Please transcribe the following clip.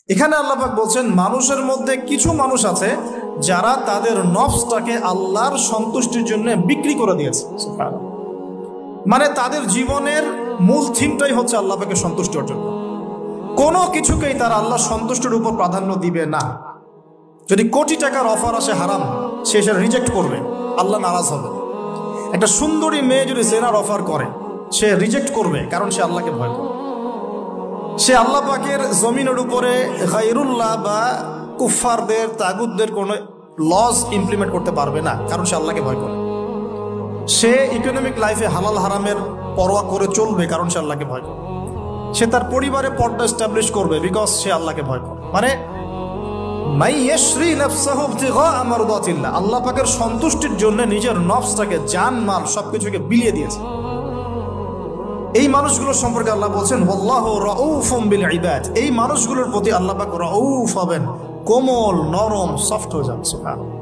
এখানে আল্লাহ পাক বলছেন মানুষের মধ্যে কিছু মানুষ আছে যারা তাদের নফসটাকে আল্লাহর সন্তুষ্টির জন্য বিক্রি করে দিয়েছে। মানে তাদের জীবনের মূল থিমটাই হচ্ছে আল্লাহ পাকের সন্তুষ্টি অর্জন করা। কোনো কিছুকেই তারা আল্লাহর সন্তুষ্টির উপর প্রাধান্য দিবে না। যদি কোটি টাকার অফার আসে হারাম, সে সেটা রিজেক্ট করবে, আল্লাহ নারাজ হবে। একটা সুন্দরী মেয়ে যদি জেনার অফার করে, সে রিজেক্ট করবে, কারণ সে আল্লাহকে ভয় করে। সে আল্লাহ পাকের জমিনের উপরে গায়রুল্লাহ বা কুফফারদের তাগুতদের কোনো লজ ইমপ্লিমেন্ট করতে পারবে না, কারণ সে আল্লাহকে ভয় করে। সে ইকোনমিক লাইফে হালাল হারামের পরোয়া করে চলবে, কারণ সে আল্লাহকে ভয় করে। সে তার পরিবারে পর্দা এস্টাবলিশ করবে, বিকজ সে আল্লাহকে ভয় করে। মানে আল্লাহ পাকের সন্তুষ্টির জন্য নিজের নফসটাকে, জান মাল সবকিছুকে বিলিয়ে দিয়েছে। এই মানুষগুলোর সম্পর্কে আল্লাহ বলছেন ওয়াল্লাহু রাউফুম বিল ইবাদ। এই মানুষগুলোর প্রতি আল্লাহ পাক রাউফ হবেন, কোমল নরম সফট হয়ে যান। সুবহানাল্লাহ।